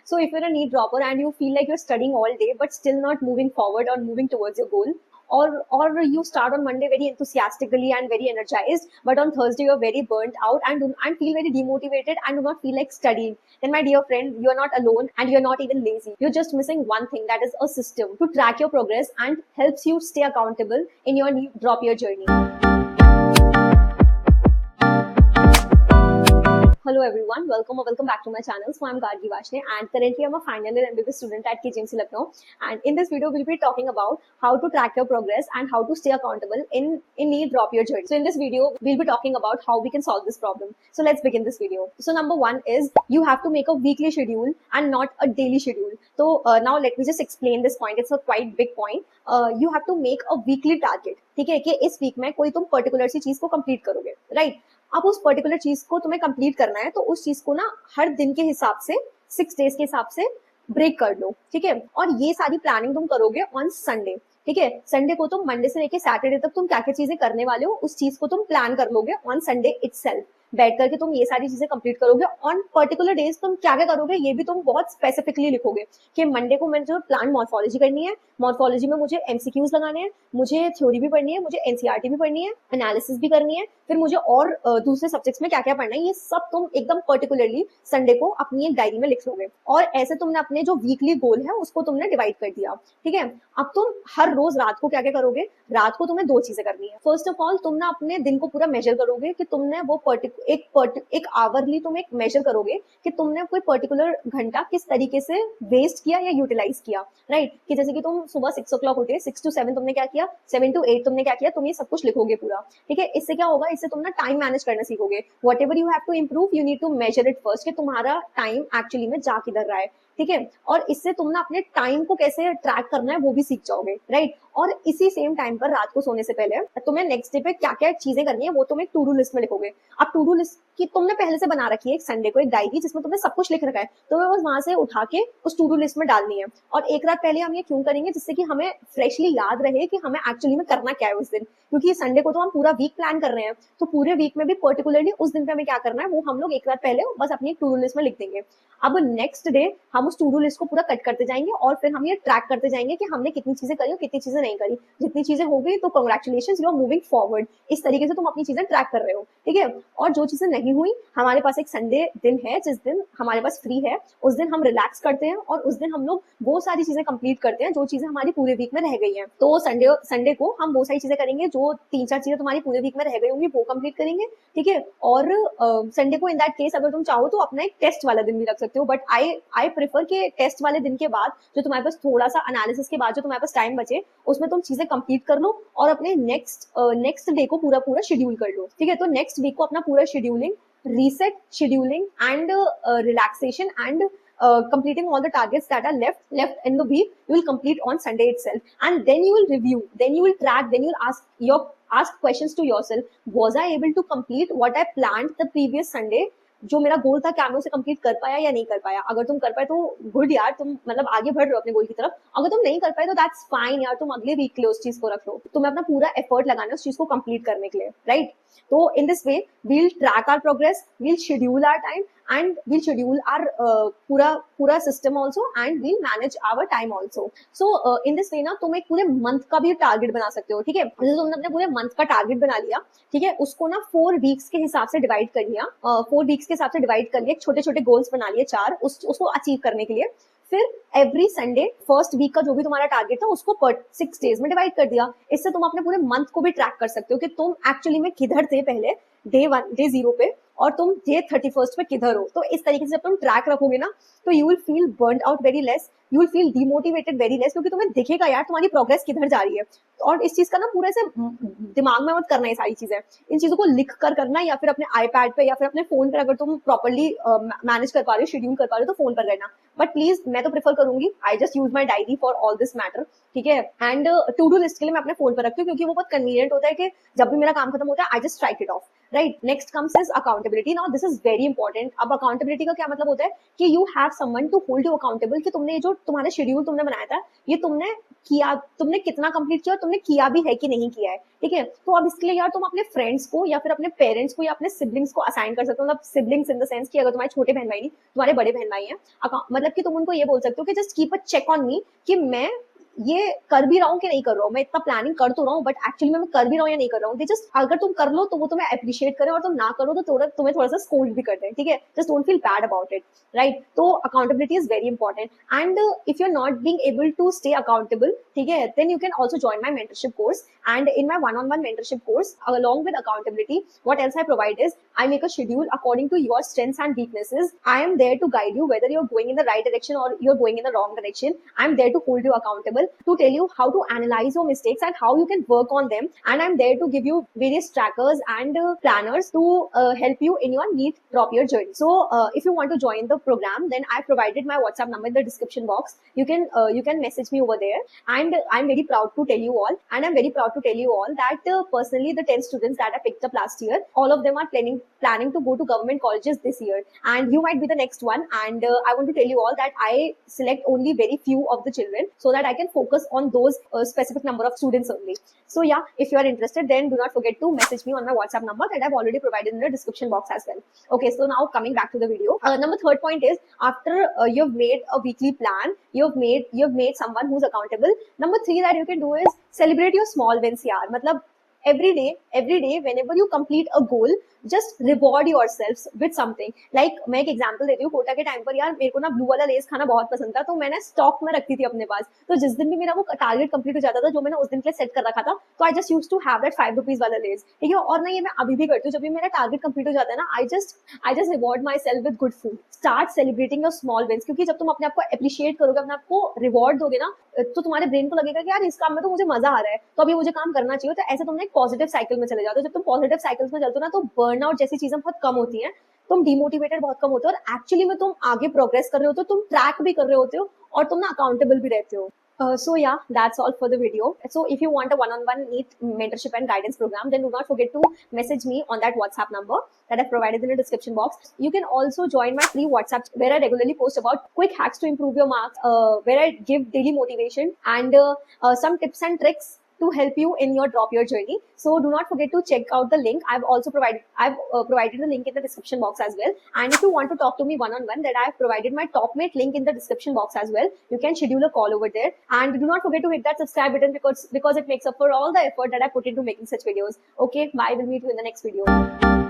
So if you're a neat dropper and you feel like you're studying all day but still not moving forward or moving towards your goal, or you start on Monday very enthusiastically and very energized, but on Thursday you're very burnt out and feel very demotivated and do not feel like studying, then my dear friend, you're not alone and you're not even lazy. You're just missing one thing, that is a system to track your progress and helps you stay accountable in your drop year journey. Hello everyone, welcome back to my channel. So I'm Gargi Vashne and currently I'm a final year MBBS student at KGMC Lucknow, and in this video we'll be talking about how to track your progress and how to stay accountable in need drop year journey. So in this video we'll be talking about how we can solve this problem. So let's begin this video. So number one is you have to make a weekly schedule and not a daily schedule. So now let me just explain this point. It's a quite big point. You have to make a weekly target. ठीक है कि इस week में कोई तुम particular सी चीज को complete करोगे, राइट? अब उस पर्टिकुलर चीज को तुम्हें कंप्लीट करना है तो उस चीज को ना हर दिन के हिसाब से 6 डेज के हिसाब से ब्रेक कर लो, ठीक है? और ये सारी प्लानिंग तुम करोगे ऑन संडे, ठीक है? संडे को तुम मंडे से लेके सैटरडे तक तुम क्या क्या चीजें करने वाले हो उस चीज को तुम प्लान कर लोगे ऑन संडे इटसेल्फ। बैठ करके तुम ये सारी चीजें कंप्लीट करोगे। ऑन पर्टिकुलर डेज तुम क्या क्या करोगे ये भी तुम बहुत स्पेसिफिकली लिखोगे कि मंडे को मुझे प्लान मॉर्फोलॉजी करनी है, मॉर्फोलॉजी में मुझे एमसीक्यूज लगाने हैं, मुझे थ्योरी भी पढ़नी है, मुझे एनसीईआरटी भी पढ़नी है, एनालिसिस भी करनी है, फिर मुझे और दूसरे सब्जेक्ट्स में क्या क्या पढ़ना है, ये सब तुम एकदम पर्टिकुलरली संडे को अपनी एक डायरी में लिख लोगे। और ऐसे तुमने अपने जो वीकली गोल है उसको तुमने डिवाइड कर दिया, ठीक है? अब तुम हर रोज रात को क्या क्या करोगे? रात को तुम्हें 2 चीजें करनी है। फर्स्ट ऑफ ऑल तुम ना अपने दिन को पूरा मेजर करोगे कि तुमने वो एक आवरली तुम एक मेजर करोगे कि तुमने कोई पर्टिकुलर घंटा किस तरीके से वेस्ट किया या यूटिलाइज किया, राइट? कि जैसे कि तुम सुबह 6 o'clock उठे, 6 to 7 तुमने क्या किया, 7 to 8 तुमने क्या किया, तुम ये सब कुछ लिखोगे पूरा, ठीक है? इससे क्या होगा, इससे तुम ना टाइम मैनेज करना सीखोगे। Whatever you have to improve you need to measure it first कि तुम्हारा टाइम एक्चुअली में जा किधर रहा है, ठीक है? और इससे तुम ना अपने टाइम को कैसे ट्रैक करना है वो भी सीख जाओगे, राइट? और इसी सेम टाइम पर रात को सोने से पहले तुम्हें नेक्स्ट डे पे क्या क्या चीजें करनी है वो तुम एक टू डू लिस्ट में लिखोगे। अब टू डू लिस्ट की तुमने पहले से बना रखी है एक संडे को एक डायरी जिसमें तुमने सब कुछ लिख रखा है, तो तुम्हें बस वहां से उठा के उस टू डू लिस्ट में डालनी है। और एक रात पहले हम ये क्यों करेंगे? जिससे कि हमें फ्रेशली याद रहे कि हमें एक्चुअली में करना क्या है उस दिन, क्योंकि संडे को तो हम पूरा वीक प्लान कर रहे हैं, तो पूरे वीक में भी पर्टिकुलरली उस दिन पे हमें क्या करना है वो हम लोग एक रात पहले बस अपनी टू डू लिस्ट में लिख देंगे। अब नेक्स्ट डे हम उस टू डू लिस्ट को पूरा कट करते जाएंगे और फिर हम ये ट्रैक करते जाएंगे कि हमने कितनी चीजें करी और कितनी चीजें नहीं करी। जितनी चीजें हो गई तो congratulations, you are moving forward. इस तरीके से तुम अपनी चीजें ट्रैक कर रहे हो, ठीक है? और जो चीजें नहीं हुई, हमारे पास एक संडे दिन है जिस दिन हमारे पास फ्री है, उस दिन हम रिलैक्स करते हैं और उस दिन हम लोग वो सारी चीजें कंप्लीट करते हैं जो चीजें हमारी पूरे वीक में रह गई हैं। तो संडे को हम वो सारी चीजें करेंगे जो 3-4 चीजें तुम्हारी पूरे वीक में रह गई होंगी वो कंप्लीट करेंगे, ठीक है? और संडे को इन दैट केस अगर तुम चाहो तो अपना एक टेस्ट वाला दिन भी रख सकते हो, बट आई प्रेफर कि टेस्ट वाले दिन के बाद जो तुम्हारे पास थोड़ा सा एनालिसिस के बाद जो तुम्हारे पास टाइम बचे उसमें तुम चीजें कंप्लीट कर लो और अपने नेक्स्ट डे को पूरा शेड्यूल कर लो, ठीक है? तो नेक्स्ट वीक को अपना पूरा scheduling, reset scheduling and relaxation and completing all the targets that are left in the week you will complete on Sunday itself, and then you will review, then you will track, then you will ask questions to yourself, was I able to complete what I planned the previous Sunday? जो मेरा गोल था क्या मैं उसे complete कर पाया या नहीं कर पाया? अगर तुम कर पाए तो गुड यार, तुम मतलब आगे बढ़ रहे हो अपने गोल की तरफ। अगर तुम नहीं कर पाए तो दैट्स फाइन यार, तुम अगले वीक के लिए उस चीज को रख लो। तुम्हें अपना पूरा एफर्ट लगाना है उस चीज को कंप्लीट करने के लिए, राइट? तो in this way we'll track our progress, we'll schedule our time and we'll schedule our पूरा system also and we'll manage our time also. So in this way ना तुम एक पूरे मंथ का भी टारगेट बना सकते हो, ठीक है? जैसे तुमने अपने पूरे मंथ का टारगेट बना लिया, ठीक है? उसको ना 4 वीक्स के हिसाब से डिवाइड कर लिया, 4 वीक्स के हिसाब से डिवाइड कर लिया, छोटे छोटे गोल्स बना लिए 4 उसको अचीव करने के लिए। फिर एवरी संडे फर्स्ट वीक का जो भी तुम्हारा टारगेट था उसको 6 डेज में डिवाइड कर दिया। इससे तुम अपने पूरे मंथ को भी ट्रैक कर सकते हो कि तुम एक्चुअली में किधर थे पहले डे 0 पे और तुम डे 31 पे किधर हो। तो इस तरीके से जब तुम ट्रैक रखोगे ना तो you will feel burned out very less, you will feel demotivated very less, क्योंकि तुम्हें दिखेगा यार तुम्हारी प्रोग्रेस किधर जा रही है। और इस चीज का ना पूरे से दिमाग में मत करना है सारी चीजें, इन चीजों को लिख कर करना या फिर अपने आईपैड पे या फिर अपने फोन पर, अगर तुम प्रॉपर्ली मैनेज कर पा रहे हो, शेड्यूल कर पा रहे हो तो फोन पर करना। बट प्लीज मैं तो प्रेफर करूंगी, आई just use my diary for all this matter, ठीक है? एंड टू डू लिस्ट के लिए मैं अपने फोन पर रखती हूँ क्योंकि वो बहुत कन्वीनियंट होता है कि जब भी मेरा काम खत्म होता है I just strike it off. Right. Next comes is accountability. Now this is very important. अब अकाउंटेबिलिटी का क्या मतलब होता है कि you have someone to hold you accountable, कि तुमने जो तुम्हारा शेड्यूल तुमने बनाया था ये तुमने किया, तुमने कितना कंप्लीट किया और तुमने किया भी है कि नहीं किया है. ठीक है. तो अब इसके लिए यार तुम अपने फ्रेंड्स को या फिर अपने पेरेंट्स को या अपने सिबलिंग्स को असाइन कर सकते हो. मतलब सिबलिंग्स इन द सेंस कि अगर तुम्हारे छोटे बहन भाई नहीं, तुम्हारे बड़े बहन भाई हैं, मतलब कि तुम उनको ये बोल सकते हो कि just keep a check on me कि मैं ये कर भी रहा हूँ कि नहीं कर रहा हूँ. मैं इतना प्लानिंग कर तो रहा हूँ बट एक्चुअली मैं कर भी रहा हूँ या नहीं कर रहा हूँ. जस्ट अगर तुम कर लो तो वो तुम्हें अप्रिशिएट करें और तुम ना करो तो तुम्हें थोड़ा सा स्कोल्ड भी कर दें. ठीक है. Just don't feel bad about it. Right. तो accountability is very important. And if you are not being able to stay accountable, ठीक है, then you can also join my mentorship course. And in my one on one mentorship course, along with accountability, what else I provide is I make a schedule according to your strengths and weaknesses. I am there to guide you whether you're going in the right direction or you're going in the wrong direction. I'm there to hold you accountable, to tell you how to analyze your mistakes and how you can work on them. And I'm there to give you various trackers and planners to help you in your neat drop your journey. So if you want to join the program, then I provided my WhatsApp number in the description box. You can message me over there. And I'm very proud to tell you all, and I'm very proud to tell you all that personally the 10 students that I picked up last year, all of them are planning to go to government colleges this year, and you might be the next one. And I want to tell you all that I select only very few of the children so that I can focus on those specific number of students only. So yeah, if you are interested, then do not forget to message me on my WhatsApp number that I've already provided in the description box as well. Okay, so now coming back to the video, number third point is, after you've made a weekly plan, you've made someone who's accountable. Number 3 that you can do is celebrate your small wins. यार मतलब every day whenever you complete a goal, just reward yourselves with something. Like मैं एक example देती हूँ. कोटा के time पर यार मेरे को ना ब्लू वाला लेस खाना बहुत पसंद था, तो मैंने स्टॉक में रखती थी अपने पास. तो जिस दिन भी मेरा वो टारगेट कंप्लीट हो जाता था जो मैंने उस दिन के लिए सेट कर रखा था, तो I just used to have that 5 rupees वाला लेस. ठीक है. और ना ये मैं अभी भी करती हूँ. जब भी मेरा टारगेट कंप्लीट हो जाता है ना, I just reward my self with good food. Start celebrating your small wins, क्योंकि जब तुम अपने आप को अप्रिशिएट करोगे, अपने आप को रिवॉर्ड दोगे ना, तो तुम्हारे ब्रेन को लगेगा कि यार इस काम में तो मुझे मजा आ रहा है, तो अभी मुझे काम करना चाहिए. तो ऐसे तुमने एक पॉजिटिव साइकिल में चले जाते हो. जब तुम पॉजिटिव साइकिल्स में चलते हो ना, तो बर्नआउट जैसी चीजें बहुत कम होती हैं, तुम डिमोटिवेटेड बहुत कम होते हो, और एक्चुअली में तुम आगे प्रोग्रेस कर रहे होते हो, तुम ट्रैक भी कर रहे होते हो, और तुम ना अकाउंटेबल भी रहते हो. So yeah, that's all for the video. So if you want a one-on-one neat mentorship and guidance program, then do not forget to message me on that WhatsApp number that I've provided in the description box. You can also join my free WhatsApp where I regularly post about quick hacks to improve your marks, where I give daily motivation and some tips and tricks to help you in your drop your journey. So do not forget to check out the link. I've provided the link in the description box as well. And if you want to talk to me one-on-one, then I've provided my Topmate link in the description box as well. You can schedule a call over there. And do not forget to hit that subscribe button because it makes up for all the effort that I put into making such videos. Okay, bye. We'll meet you in the next video.